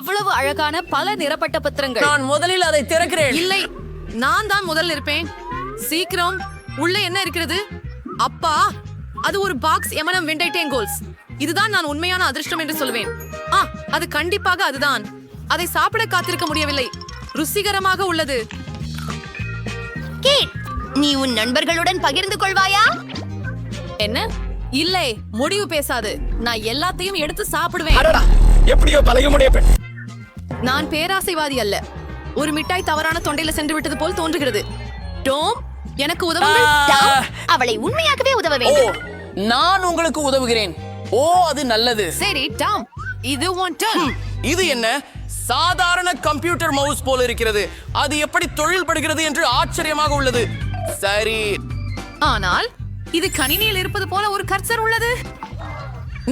இவ்வளவு அழகான பல நிறப்பட்ட பத்திரங்கள். நான் முதலில் அதை திறக்கிறேன். இல்லை, நான் தான் முதல்ல இருப்பேன். சீக்கிரம், உள்ள என்ன இருக்கிறது? அப்பா, அது ஒரு பாக்ஸ் எமனம் விண்டைட்டேங்கோல்ஸ். இதுதான் நான் உண்மையான அதிர்ஷ்டம் என்று சொல்வேன். அது கண்டிப்பாக அதுதான். அதை சாப்பிட காத்திருக்க முடியவில்லை. ருசிகரமாக உள்ளது. கேட், நீ உன் நண்பர்களுடன் பகிர்ந்து கொள்வாயா? என்ன? இல்லை, முடிவு பேசாது. நான் எல்லாத்தையும் எடுத்து சாப்பிடுவேன். எப்படியோ பழகமுடைய பெண். நான் பேராசைவாதி அல்ல. ஒரு மிட்டாய் தவறான தொண்டையில சென்று விட்டது போல் தோன்றுகிறது. டோம், எனக்கு உதவுங்கள். டாம், அவளை உண்மையாகவே உதவ வேண்டும். நான் உங்களுக்கு உதவுகிறேன். அது நல்லது. சரி டாம், இது உன் டர்ன். இது என்ன? சாதாரண கம்ப்யூட்டர் மவுஸ் போல இருக்கிறது. அது எப்படி தொழில்படுகிறது என்று ஆச்சரியமாக உள்ளது. சரி, ஆனால் இது கணினியில் இருப்பது போல ஒரு கர்சர் உள்ளது.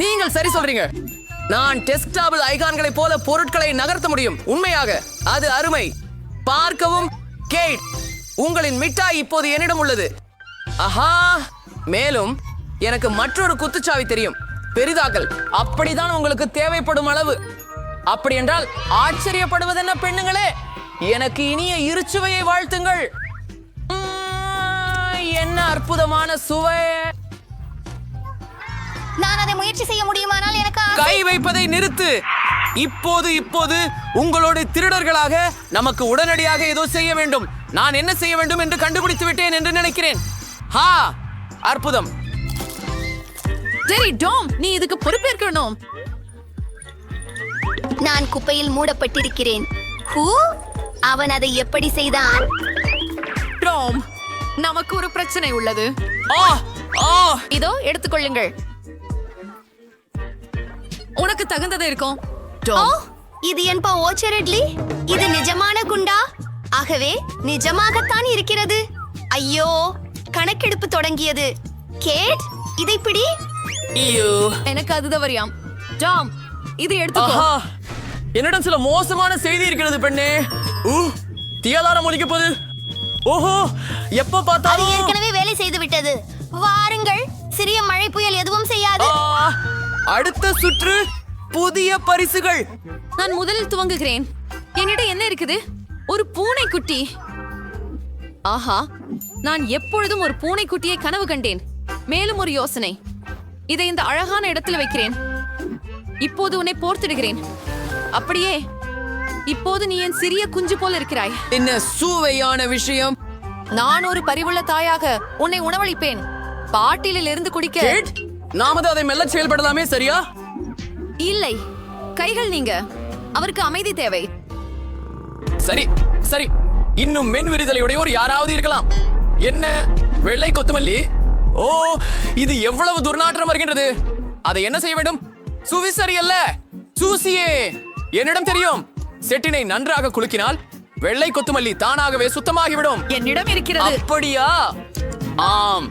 நீங்கள் சரி சொல்றீங்க. நான் டெஸ்க்டாப்பில் ஐகான்களை போல பொருட்களை நகர்த்த முடியும். உண்மையாக அது அருமை. பார்க்கவும். கேட், உங்களின் மிட்டாய் இப்போது என்னிடம் உள்ளது. ஆஹா, மேலும் எனக்கு மற்றொரு குத்துச்சாவி தெரியும். பெரிதாக்கல். அப்படிதான் உங்களுக்கு தேவைப்படும் அளவு. அப்படி என்றால் ஆச்சரியப்படுவதென்ன பெண்ணுங்களே? எனக்கு இனிய இருச்சுவையை வாழ்த்துங்கள். என்ன அற்புதமான சுவை! நான் அதை முயற்சி செய்ய முடியுமானால் எனக்கு கை வைப்பதை நிறுத்து. இப்போது உங்களோட திருடர்களாக நமக்கு உடனடியாக ஏதோ செய்ய வேண்டும். நான் என்ன செய்ய வேண்டும் என்று கண்டுபிடித்து விட்டேன் என்று நினைக்கிறேன். அற்புதம். சரி டாம், நீ இதுக்கு பொறுப்பேற்கணும். நான் குப்பையில் மூடப்பட்டிருக்கிறேன். அவன் அதை எப்படி செய்தான்? டாம், நமக்கு ஒரு பிரச்சனை உள்ளது. இதோ எடுத்துக்கொள்ளுங்கள். உனக்கு தகுந்தது இருக்கும். இது என்ப ஓச்சரட்லி. இது நிஜமான குண்டா? ஆகவே நிஜமாகத்தான் இருக்கிறது. ஐயோ, கணக்கெடுப்பு தொடங்கியது. கேட், இதை பிடி. எனக்கு அதுதான் வரியாம். டாம், இது எடுத்துக்கோ. என்னிடம் சில மோசமான செய்தி இருக்கிறது பெண்ணே. தீயாதாரம் ஒலிக்கப்போது. ஓஹோ, எப்ப அது பார்த்தாலும் ஏற்கனவே வேலை செய்து விட்டது. வாருங்கள், சிறிய மழை புயல் எதுவும் செய்யாது. அடுத்த சுற்று புதிய பரிசுகள். நான் முதலில் துவங்குகிறேன். என்னிடம் என்ன இருக்குது? ஒரு பூனைக்குட்டி. ஆஹா, நான் எப்பொழுதும் ஒரு பூனைக்குட்டியை கனவு கண்டேன். மேலும் ஒரு யோசனை. இதை இந்த அழகான இடத்தில் வைக்கிறேன். இப்போது உன்னை போர்த்திடுகிறேன். அப்படியே இப்போது நீ என் சிறிய குஞ்சு போல இருக்கிறாய். என்ன சுவையான விஷயம். நான் ஒரு பரிவுள்ள தாயாக உன்னை உணவளிப்பேன். பாட்டிலில் இருந்து குடிக்க. நாம அதை மெல்ல செயல்படலாமே, சரியா? இல்லை, கைகள் நீங்க. அவருக்கு அமைதி தேவை. சரி சரி, இன்னும் மென் விரிதலையுடையோர் யாராவது இருக்கலாம். என்ன வெள்ளை கொத்துமல்லி? இது எவ்வளவு துர்நாற்றம் வருகின்றது. அதை என்ன செய்ய வேண்டும்? சுவிசரி அல்ல, சூசியே. என்னிடம் தெரியும். செட்டினை நன்றாக குலுக்கினால் வெள்ளை கொத்துமல்லி தானாகவே சுத்தமாகிவிடும். என்னிடம் இருக்கிறது. அப்படியா? ஆம்,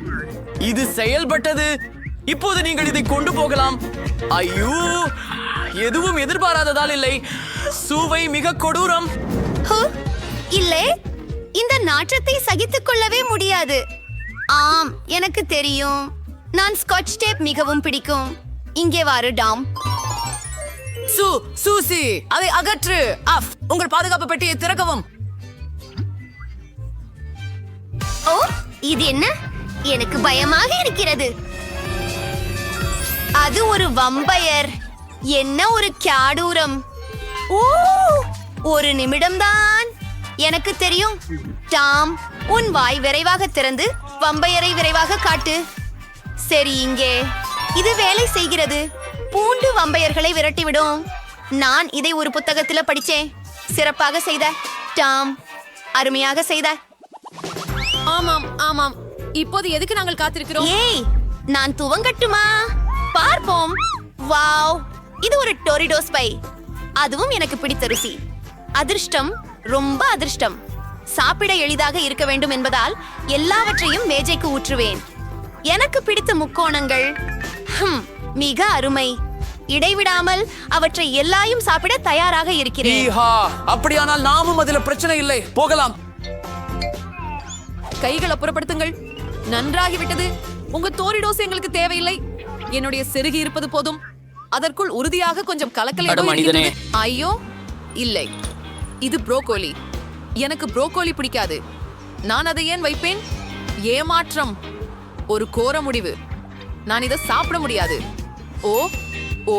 இது செயல்பட்டது. இப்போது நீங்கள் இதை கொண்டு போகலாம். ஐயோ, எதுவும் எதிர்பாராததால் இல்லை. சுவை மிக கொடூரம். இல்லை, இந்த நாற்றத்தை சகித்துக் கொள்ளவே முடியாது. ஆம், எனக்கு தெரியும். நான் ஸ்காட்ச் டேப் மிகவும் பிடிக்கும். இங்கே வாரு டாம். சூசி, அதை அகற்று. உங்கள் பாதுகாப்பு பெட்டியை திறக்கவும். இது என்ன? எனக்கு பயமாக இருக்கிறது. அது ஒரு வம்பயர். என்ன ஒரு கியாடூரம். ஒரு நிமிடம்தான். எனக்கு தெரியும். டாம், உன் வாய் விரைவாக திறந்து வம்பயரை விரைவாக காட்டு. சரி, இங்கே இது வேலை செய்கிறது. பூண்டு வம்பயர்களை விரட்டிவிடும். நான் இதை ஒரு புத்தகத்துல படிச்சேன். சிறப்பாக செய்த டாம், அருமையாக செய்த. ஆமாம் ஆமாம். இப்போது எதுக்கு நாங்கள் காத்திருக்கிறோம்? ஏய், நான் துவங்கட்டுமா? பார்ப்போம். வாவ், இது ஒரு டோரிடோஸ் பை. அதுவும் எனக்கு பிடித்த ருசி. அதிர்ஷ்டம், ரொம்ப அதிர்ஷ்டம். சாப்பிட எளிதாக இருக்க வேண்டும் என்பதால் எல்லாவற்றையும் மேஜைக்கு ஊற்றுவேன். எனக்கு பிடித்த முக்கோணங்கள். மிக அருமை. இடைவிடாமல் அவற்றை எல்லாரும் சாப்பிட தயாராக இருக்கிறேன். அப்படியானால் நாமும் அதில் பிரச்சனை இல்லை, போகலாம். கைகளை புறப்படுத்துங்கள். நன்றாகிவிட்டது. உங்க டோரிடோஸ் எங்களுக்கு தேவையில்லை. என்னுடைய செருகி இருப்பது போதும். அதற்குள் உறுதியாக கொஞ்சம் கலக்கல். மனிதனே, ஐயோ, இல்லை, இது ப்ரோக்கோலி. எனக்கு ப்ரோக்கோலி பிடிக்காது. நான் அதை ஏன் வைப்பேன்? ஏமாற்றம். ஒரு கோர முடிவு. நான் இதை சாப்பிட முடியாது. ஓ ஓ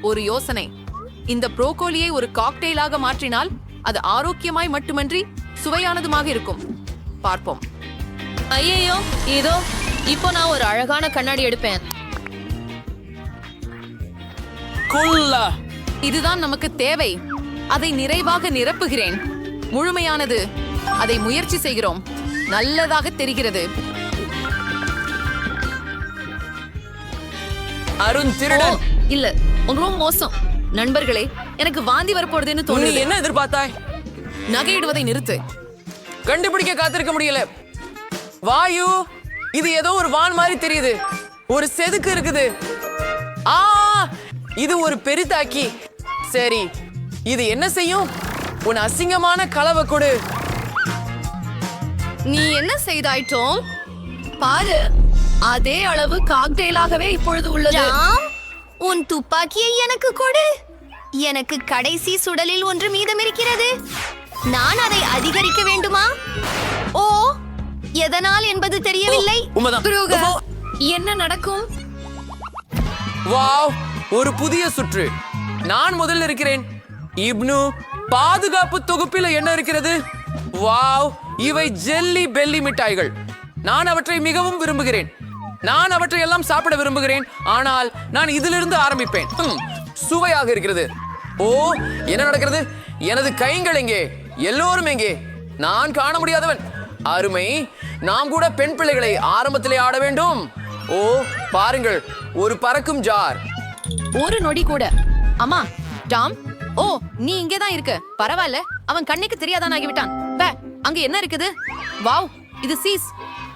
ஒரு யோசனை. இந்த ப்ரோக்கோலியை ஒரு காக்டெயிலாக மாற்றினால் அது ஆரோக்கியமாய் மட்டுமன்றி சுவையானதுமாக இருக்கும். பார்ப்போம். ஐயோ, இதோ இப்போ நான் ஒரு அழகான கண்ணாடி எடுப்பேன். குல்லா. இதுதான் நமக்கு தேவை. அதை நிறைவாக நிரப்புகிறேன். முழுமையானது. அதை முயற்சி செய்கிறோம். நல்லதாக தெரிகிறது. அருண் திருடன். இல்ல, ரொம்ப மோசம். நண்பர்களே, எனக்கு வாந்தி வரப்போறதுன்னு நீ தோணுது. என்ன எதிர்பார்த்தாய்? நகையிடுவதை நிறுத்து. கண்டுபிடிக்க காத்திருக்க முடியல. வாயு, இது ஏதோ ஒரு வான் மாதிரி தெரியுது. ஒரு செதுக்கு இருக்குது. ஆ, இது ஒரு பெரிதாக்கி. சரி, இது என்ன செய்யும்? உன் அசிங்கமான கலவை கொடு. நீ என்ன செய்தாயிட்டோம்? பாரு, அதே அளவு காக்டெயிலாகவே இப்பொழுது உள்ளது. ராம், உன் துப்பாக்கியை எனக்கு கொடு. எனக்கு கடைசி சுடலில் ஒன்று மீதம் இருக்கிறது. நான் அதை அதிகரிக்க வேண்டுமா? ஓ, எதனால் என்பது தெரியவில்லை. உண்மைதான். துருக, என்ன நடக்கும்? வாவ், ஒரு புதிய சுற்று. நான் முதல்ல இருக்கிறேன். இப்னு, பாதுகாப்பு தொகுப்பில் என்ன இருக்கிறது? வாவ், இவை ஜெல்லி பெல்லி மிட்டாய்கள். நான் அவற்றை மிகவும் விரும்புகிறேன். நான் அவற்றை எல்லாம் சாப்பிட விரும்புகிறேன். ஆனால் நான் இதிலிருந்து ஆரம்பிப்பேன். சுவையாக இருக்கிறது. ஓ, என்ன நடக்கிறது? எனது கைகள் எங்கே? எல்லோரும் எங்கே? நான் காண முடியாதவன். அருமை. நாம் கூட பெண் பிள்ளைகளை ஆரம்பத்திலே ஆட வேண்டும். ஓ, பாருங்கள், ஒரு பறக்கும் ஜார். ஒரு நொடி கூட. அம்மா, டாம். ஓ, நீ இங்கேதான் இருக்க. பரவாயில்ல, அவன் கண்ணுக்கு தெரியாதான் ஆகிவிட்டான். பே, அங்க என்ன இருக்குது? வாவ், இது சீஸ்.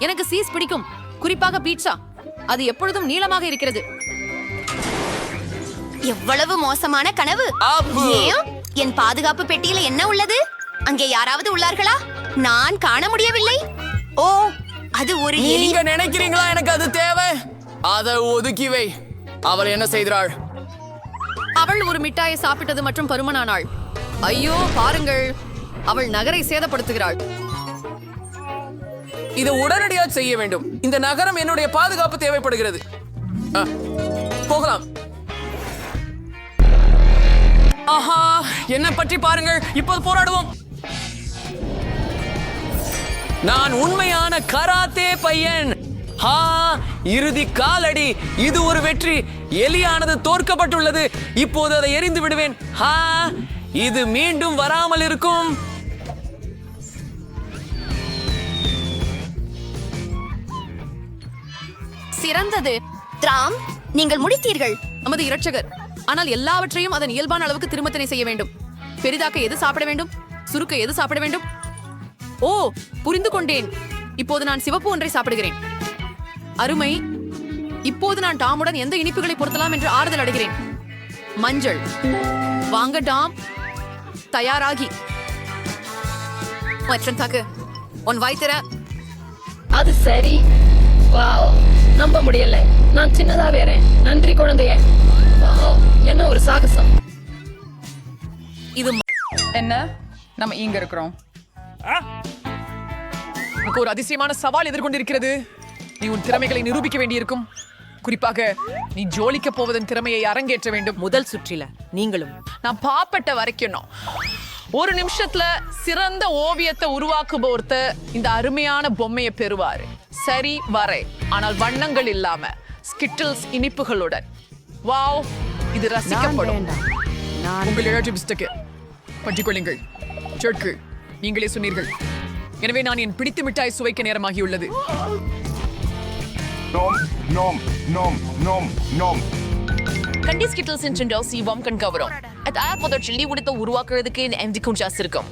எனக்கு சீஸ் பிடிக்கும், குறிப்பாக பீட்சா. அது எப்பொழுதும் நீளமாக இருக்கிறது. எவ்வளவு மோசமான கனவு. அப்பு. ஏன்? என் பாதுகாப்பு பெட்டியில என்ன உள்ளது? அங்கே யாராவது உள்ளார்களா? நான் காண முடியவில்லை. ஓ, அது ஒரு எலி. நீங்க நினைக்கிறீங்களா எனக்கு அது தேவை? அதை ஒதுக்கி வை. அவள் என்ன செய்கிறாள்? அவள் ஒரு மிட்டாயை சாப்பிட்டது மற்றும் பருமனானாள். ஐயோ, பாருங்கள், அவள் நகரை சேதப்படுத்துகிறாள். இதை உடனடியாக செய்ய வேண்டும். இந்த நகரம் என்னுடைய பாதுகாப்பு தேவைப்படுகிறது. போகலாம். ஆஹா, என்ன பற்றி பாருங்கள். இப்போது போராடுவோம். நான் உண்மையான கராத்தே பையன். ஹா, இறுதி காலடி. இது ஒரு வெற்றி. எலியானது தோற்கப்பட்டுள்ளது. இப்போது அதை எரிந்து விடுவேன். ஹா, இது மீண்டும் வராமல் இருக்கும். சிறந்தது. ராம், நீங்கள் முடித்தீர்கள். நமது இரட்சகர். ஆனால் எல்லாவற்றையும் அதன் இயல்பான அளவுக்கு திருமத்தனை செய்ய வேண்டும். பெரிதாக்க எது சாப்பிட வேண்டும்? சுருக்க எது சாப்பிட வேண்டும்? ஓ, புரிந்து கொண்டேன். இப்போது நான் சிவப்பு ஒன்றை சாப்பிடுகிறேன். அருமை. இப்போது நான் டாமுடன் எந்த இனிப்புகளை பொருத்தலாம் என்று ஆறுதல் அடைகிறேன். மஞ்சள். வாங்க டாம், தயாராகி. மற்றும் தாக்கு உன் வாய்த்தர. அது சரி. வாவ், நம்ப முடியல. நான் சின்னதா வேறேன். நன்றி குழந்தையே. வாவ், என்ன ஒரு சாகசம். இது என்ன நம்ம இங்க இருக்கிறோம். உனக்கு ஒரு அதிசயமான சவால் எதிர்கொண்டிருக்கிறது. நீ உன் திறமைகளை நிரூபிக்க வேண்டியிருக்கும். குறிப்பாக நீ ஜோலிக்க போவதன் திறமையை அரங்கேற்ற வேண்டும். முதல் சுற்றில நீங்களும் நான் பாப்பட்ட வரைக்கும் ஒரு நிமிஷத்துல சிறந்த ஓவியத்தை உருவாக்குபோர்த்த இந்த அருமையான பொம்மையை பெறுவாரு. சரி, வரை, ஆனால் வண்ணங்கள் இல்லாம ஸ்கிட்டில்ஸ் இனிப்புகளுடன். வாவ், இது ரசிக்கப்படும். உங்கள் இழச்சி பிஸ்டக்கு பற்றிக்கொள்ளுங்கள். சொற்கு நீங்களே சொன்னீர்கள். எனவே நான் என் பிடித்த மிட்டாய் சுவைக்க நேரமாகியுள்ளது. Nom, nom, nom, nom, nom. கண்டி ஸ்கிட்டில்ஸ் என்று சிவம் கண் கவரும். அது ஆப்போத சில்லி உடுத்த உருவாக்குறதுக்கு எம்டி கொஞ்சம் இருக்கும்.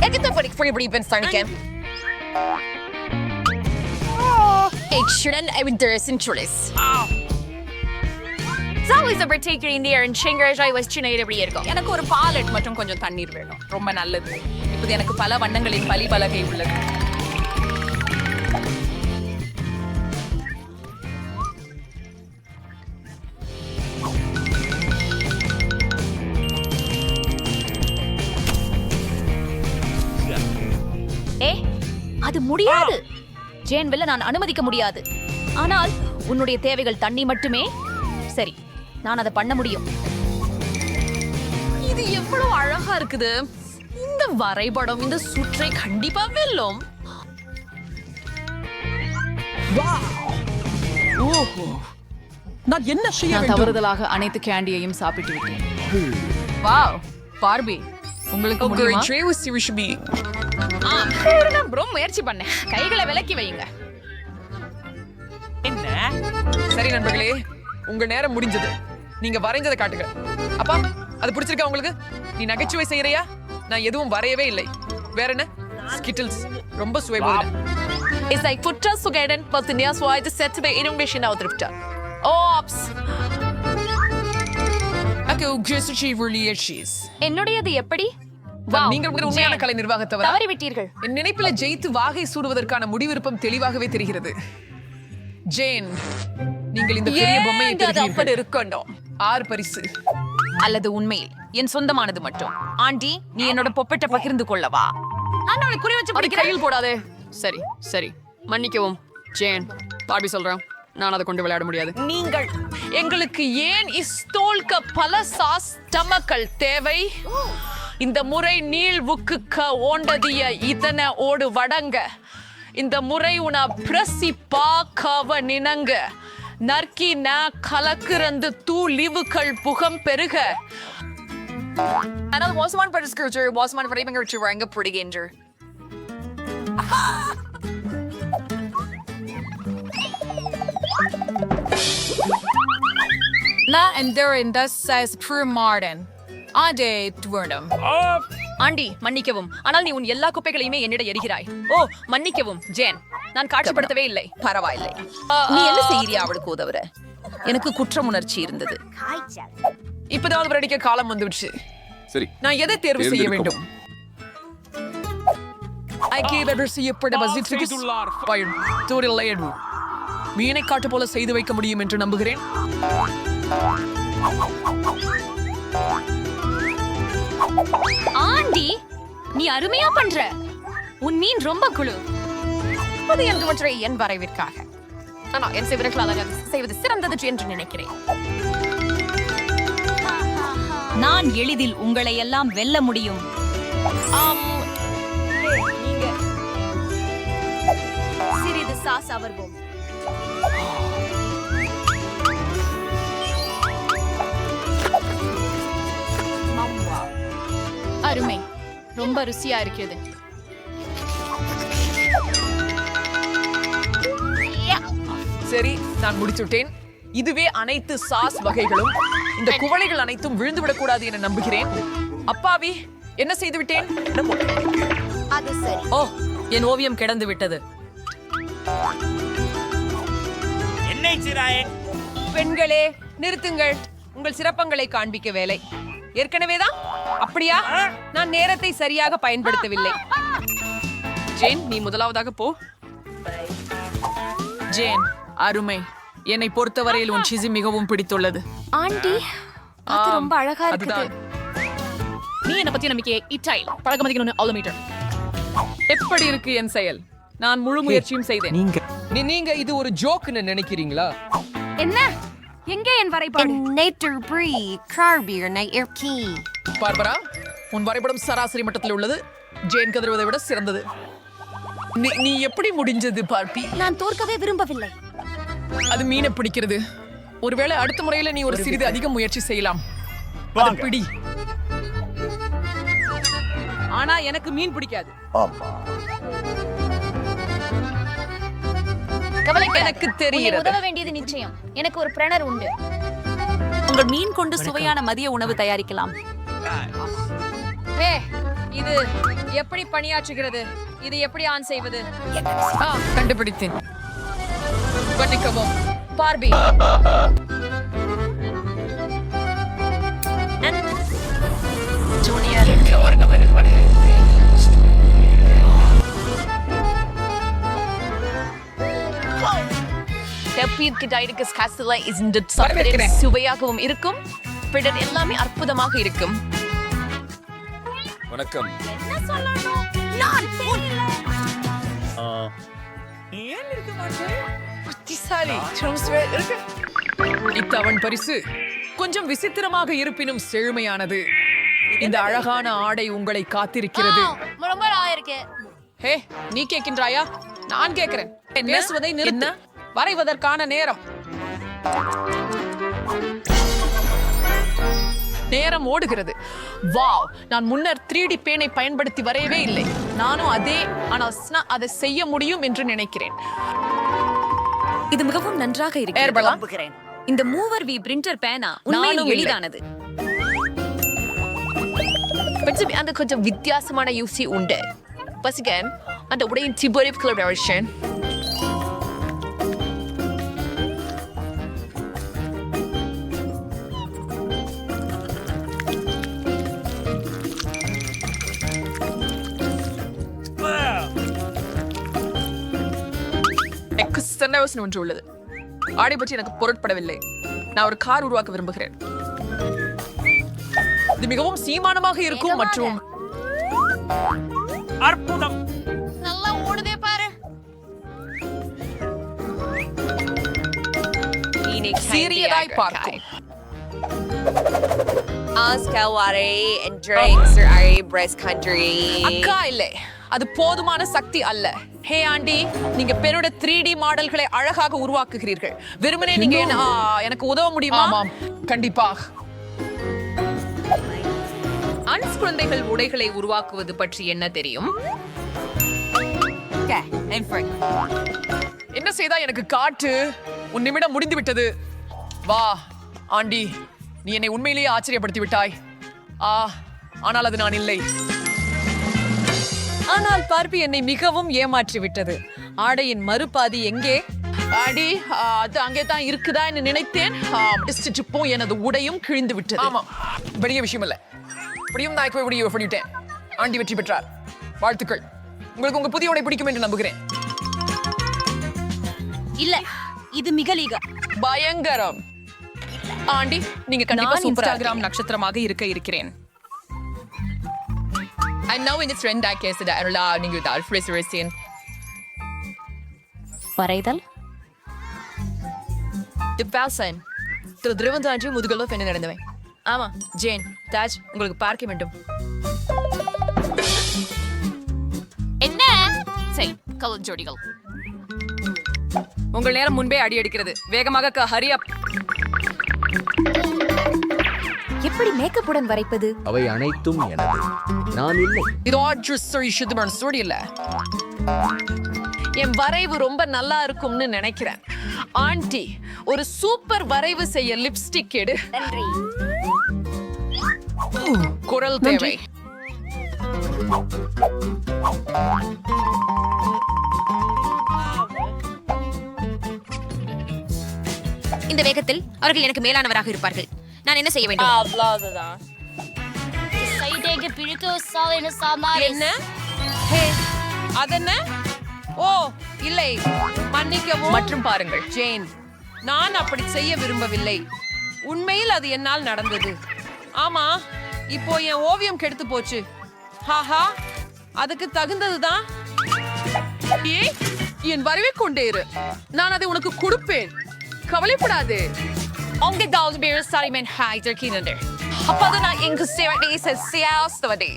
எகிட்ட படிக்க ஃப்ரீ பிரீ பென் ஸ்டார்னிகேம். Ik shouldn't have been there since choice. It's always a particular in there and Shingraj I was சின்ன எப்படி இருக்கும். எனக்கு ஒரு பாலட் மற்றும் கொஞ்சம் தண்ணீர் வேணும். ரொம்ப நல்லது. இப்போது எனக்கு பல வண்ணங்களின் பலி பலகை உள்ளது. அது முடியாது ஜேன்வில்ல நான் அனுமதிக்க முடியாது. ஆனால் உன்னுடைய தேவைகள் தண்ணி மட்டுமே. சரி, நான் அதை பண்ண முடியும். இது எவ்வளவு அழகா இருக்குது. இந்த வரைபடம் இந்த சுற்றை கண்டிப்பா வெல்லும். நான் என்ன செய்ய நான் தவறுதலாக அனைத்து கேண்டியையும் சாப்பிட்டு விட்டேன். வாவ் பார்பி, உங்களுக்கு முடியுமா? ரொம்ப முயற்சி பண்ணேன். கைகளை விலக்கி வையுங்க. என்ன? சரி நண்பர்களே, உங்க நேரம் முடிஞ்சது. நீங்க வரைஞ்சதை காட்டுங்க. அப்பா, அது பிடிச்சிருக்கா உங்களுக்கு? நீ நகைச்சுவை செய்யறியா? நான் எதுவும் வரையவே இல்லை. வேற என்ன? ஸ்கிட்டில்ஸ் ரொம்ப சுவைபோது. Is like fortsatt på sin nya svårighet att sätta mig inom missionen och drifta. Ops! என்னுடையது எப்படி? நீங்கள் ஒரு உண்மையான கலை நிர்வாகத்தவர். தவறிவிட்டீர்கள். என் நினைப்பில ஜெயித்து வாகை சூடுவதற்கான முடிவிருப்பம் தெளிவாகவே தெரிகிறது. ஜேன், நீங்கள் இந்த பெரிய பொம்மையை அப்படி இருக்கணும். 6 பரிசு. அல்லது உண்மையில் என் சொந்தமானது மட்டும். ஆண்டி, நீ என்னோட பொப்பெட்டை பகிர்ந்து கொள்ளவா? அவளை குறி வச்சு அதை கையில் போடாதே. சரி சரி, மன்னிக்கவும் ஜேன். பார்பி சொல்றேன், நான் அதை கொண்டு விளையாட முடியாது. நீங்கள் எங்களுக்கு ஏன் இஸ்தோல்க பல சாஸ் டமக்கள் தேவை? இந்த முறை நீள்வுக்கு ஓண்டதிய இதன ஓடு வடங்க. இந்த முறை உன பிரசி பாக்கவ நினங்க. நற்கி ந கலக்குறந்து தூ லிவுகள் புகம் பெருக. ஆனால் மோசமான பரிசுக்கு மோசமான வரைபடங்கள் வழங்க பிடிக்கின்ற. ஆண்டி, மன்னிக்கவும். ஆனால் நீ உன் எல்லா குப்பைகளையுமே என்னிடம் எரிகிறாய். ஓ, மன்னிக்கவும் ஜேன், நான் காட்சிப்படுத்தவே இல்லை. பரவாயில்லை. நீ என்ன செய்யறியா அவளுக்கு உதவுற? எனக்கு குற்றம் உணர்ச்சி இருந்தது. இப்பதான் அவர் அடிக்க காலம் வந்துடுச்சு. சரி, நான் எதை தேர்வு செய்ய வேண்டும்? மீனை காட்டு போல செய்து வைக்க முடியும் என்று நம்புகிறேன். ஆண்டி, நீ அருமையா பண்ற. உன் மீன் ரொம்ப குழு. அது என்று என் வரைவிற்காக. ஆனால் என் செய்வதற்காக செய்வது சிறந்தது என்று நினைக்கிறேன். நான் எளிதில் உங்களை எல்லாம் வெல்ல முடியும். சிறிது சாஸ் அவர்வோம். அருமை, ரொம்ப ருசியா இருக்கிறது. சரி, நான் முடிச்சுட்டேன். இதுவே அனைத்து சாஸ் வகைகளும். இந்த குவளைகள் அனைத்தும் விழுந்துவிடக் கூடாது என நம்புகிறேன். அப்பாவி, என்ன செய்து விட்டேன்? அது சரி. ஓ, என் ஓவியம் கிடந்து விட்டது. பெண்களே, நிறுத்துங்கள். உங்கள் சிறப்பங்களை காண்பிக்க வேலை. ஏற்கனவேதான் அப்படியா? நான் நேரத்தை சரியாக பயன்படுத்தவில்லை. ஜேன், நீ முதலாவதாக போ. ஜேன், அருமை. என்னை பொறுத்தவரையில் உன் சிசி மிகவும் பிடித்துள்ளது. ஆண்டி, அது ரொம்ப அழகா இருக்குது. அதுதான். நீ என்ன பத்தி நம்பிக்கையை இட்டாயில் பழக்கமதிக்கணும்னு அவ்வளவு மீட்டர். எப்படி இருக்கு என் செயல்? நான் முழு முயற்சியும் செய்தேன். நீங்க இது ஒரு ஜோக்னு நினைக்கிறீங்களா? என்ன? எங்கே என் வரைபடம்? பார்பரா, உன் வரைபடம் சராசரி மட்டத்தில் உள்ளது. ஜேன் கதறுவதை விட சிறந்தது. நீ எப்படி முடிஞ்சது பார்பி? நான் தோற்கவே விரும்பவில்லை. அது மீனை பிடிக்கிறது. ஒருவேளை அடுத்த முறையில நீ ஒரு சிறிது அதிக முயற்சி செய்யலாம். அதை பிடி. ஆனா எனக்கு மீன் பிடிக்காது. எனக்கு தெரிகிறது. உதவ வேண்டியது நிச்சயம். எனக்கு ஒரு பிரணர் உண்டு. உங்கள் மீன் கொண்டு சுவையான மதிய உணவு தயாரிக்கலாம். இது எப்படி பணியாற்றுகிறது? இது எப்படி ஆன் செய்வது? கண்டுபிடித்தேன். பண்ணிக்கவும் பார்பி. ஜூனியர், சுவையாகவும் இருக்கும். பிடர் எல்லாமே அற்புதமாக இருக்கும். வணக்கம். புத்திசாலி இருக்கு. இத்தவன் பரிசு கொஞ்சம் விசித்திரமாக இருப்பினும் செழுமையானது. இந்த அழகான ஆடை உங்களை காத்திருக்கிறது. ரொம்ப நல்லா இருக்கு. ஹே, நீ கேட்கின்றாயா? நான் கேட்கிறேன். பேசுவதை நிறுத்து. வரைவதற்கான நேரம் நேரம் ஓடுகிறது. வாவ், நான் முன்னர் 3D பேனை பயன்படுத்தி வரையவே இல்லை. நானும் ஆனால் அதை செய்ய முடியும் என்று நினைக்கிறேன். இது மிகவும் நன்றாக ஏர்பலா? இருக்கிறது. இந்த மூவர் வி பிரிண்டர் பேனா உண்மையிலும் இல்லை. எளிதானது. அந்த கொஞ்சம் வித்தியாசமான யூசி உண்டு. பசிகன் அந்த உடையின் டிபோரிவ் கலோரேஷன். சிறந்த யோசனை ஒன்று உள்ளது. ஆடை பற்றி எனக்கு பொருட்படவில்லை. நான் ஒரு கார் உருவாக்க விரும்புகிறேன். இது மிகவும் சீமானமாக இருக்கும் மற்றும் அற்புதம். நல்லா ஓடுதே பாரு. சீரியதாய் பார்க்கும். அக்கா இல்லை, அது போதுமான சக்தி அல்ல. ஹே ஆண்டி, நீங்க பெண்ணோட 3D மாடல்களை அழகாக உருவாக்குகிறீர்கள். வெறுமனே நீங்க எனக்கு உதவ முடியுமா? ஆமாம், கண்டிப்பாக. ஆன்ஸ் குழந்தைகள் உடைகளை உருவாக்குவது பற்றி என்ன தெரியும்? என்ன செய்தா எனக்கு காட்டு. உன் நிமிடம் முடிந்து விட்டது. வா ஆண்டி, நீ என்னை உண்மையிலேயே ஆச்சரியப்படுத்தி விட்டாய். ஆனால் அது நான் இல்லை. ஆனால் பார்ப்பி என்னை மிகவும் ஏமாற்றி விட்டது. ஆடையின் மறுபாதி எங்கே? அடி, அது அங்கே தான் இருக்குதா என்று நினைத்தேன். எனது உடையும் கிழிந்து விட்டது. ஆமாம், பெரிய விஷயம் இல்ல. இப்படியும் நான் இப்படி பண்ணிவிட்டேன். ஆண்டி வெற்றி பெற்றார். வாழ்த்துக்கள். உங்களுக்கு உங்க புதிய உடை பிடிக்கும் என்று நம்புகிறேன். இல்ல, இது மிக பயங்கரம். ஆண்டி, நீங்க கண்டிப்பா நான் சூப்பரா இன்ஸ்டாகிராம் நட்சத்திரமாக இருக்கிறேன். And now in this trend I guess that I நீங்க தால்ஃப்ரெசரேசின் வரைதல். டிபாசன் திரு திருவந்தாஞ்சி முதுகலோ என்ன நடந்தவன். ஆமா ஜேன், தாஜ் உங்களுக்கு பார்க்க வேண்டும். என்ன? சரி, கலர் ஜோடிகள். உங்கள் நேரம் முன்பே அடி அடிக்கிறது. வேகமாக ஹரி அப். எப்படி மேக்கப்புடன் வரைப்பது? அவை அனைத்தும் எனது, நான் இல்லை. இது ஆட்ரஸ் சோடி இல்ல. என் வரைவு ரொம்ப நல்லா இருக்கும்னு நினைக்கிறேன். ஆண்டி, ஒரு சூப்பர் வரைவு செய்ய லிப்ஸ்டிக் எடு. நன்றி. குரல் தேவை. இந்த வேகத்தில் அவர்கள் எனக்கு மேலானவராக இருப்பார்கள். நான் என்ன செய்ய வேண்டும்? என்ன? ஹே, அதென்ன? ஓ, இல்லை, மன்னிக்கவும். மற்றும் பாருங்கள், ஜேன், நான் அப்படி செய்ய விரும்பவில்லை. உண்மையில் அது என்னால் நடந்தது. ஆமா, இப்போ என் ஓவியம் கெடுத்து போச்சு. ஹாஹா, அதுக்கு தகுந்ததுதான். ஏய், என் வரைவை கொண்டே இரு. நான் அதை உனக்கு கொடுப்பேன். கவலைப்படாது. Onge dalsbeer salimen haider kinender. Appada na ingu sewadi se siastavadi.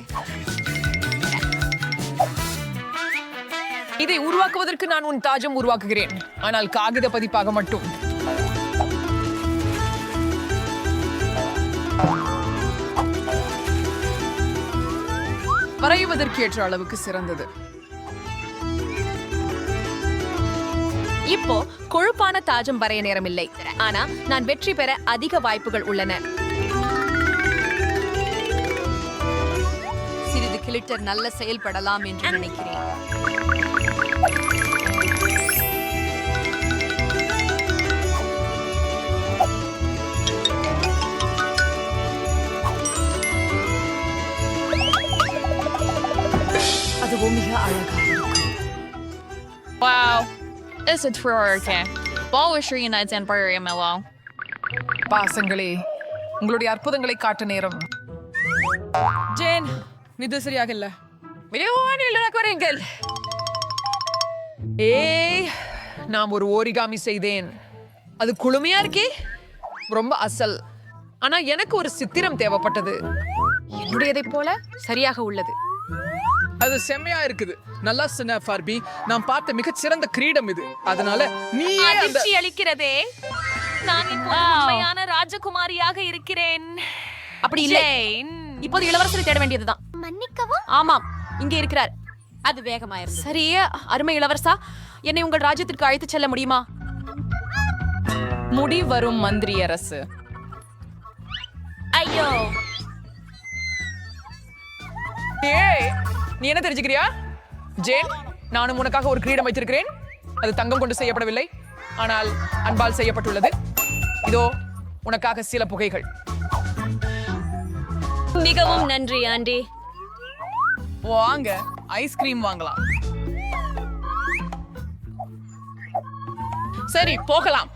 இதை உருவாக்குவதற்கு நான் உன் தாஜம் உருவாக்குகிறேன். ஆனால் காகித பதிப்பாக மட்டும். வரைவதற்கு ஏற்ற அளவுக்கு சிறந்தது. இப்போ கொழுப்பான தாஜம் வரைய நேரம் இல்லை. ஆனா நான் வெற்றி பெற அதிக வாய்ப்புகள் உள்ளன. சிறிது கிளிட்டர் நல்ல செயல்படலாம் என்று நினைக்கிறேன். அதுவும் மிக அழகா. Wow. It's a true. Ballishry United and Barry Mellow. பாசங்களே, உங்களுடைய அற்புதங்களை காட்ட நேரம். ஜேன், இது சரியாக இல்ல. விரைவான வரீங்கள். ஏய், நான் ஒரு ஓரிகாமி செய்தேன். அது குளுமையா இருக்கே, ரொம்ப அசல். ஆனா எனக்கு ஒரு சித்திரம் தேவைப்பட்டது. என்னுடையதை போல சரியாக உள்ளது. அது செம்மையா இருக்குது. நல்லா சொன்ன ஃபார்பி. நான் பார்த்த மிகச் சிறந்த கிரீடம் இது. அதனால நீ அதிர்ச்சி அளிக்கிறதே. நான் இப்போது உண்மையான ராஜகுமாரியாக இருக்கிறேன். அப்படி இல்லை. இப்போது இளவரசரை தேட வேண்டியதுதான். மன்னிக்கவும். ஆமாம், இங்கே இருக்கிறார். அது வேகமாயிருது. சரி, அருமை இளவரசா, என்னை உங்கள் ராஜ்யத்திற்கு அழைத்துச் செல்ல முடியுமா? முடி வரும் மந்திரி அரசு. ஐயோ, ஏய், நீ என்ன தெரிஞ்சுக்கிறியா? ஜேன், நானும் உனக்காக ஒரு கிரீடம் வைத்திருக்கிறேன். அது தங்கம் கொண்டு செய்யப்படவில்லை, ஆனால் அன்பால் செய்யப்பட்டுள்ளது. இதோ உனக்காக சில புகைகள். மிகவும் நன்றி ஆண்டி. வாங்க, ஐஸ்கிரீம் வாங்கலாம். சரி, போகலாம்.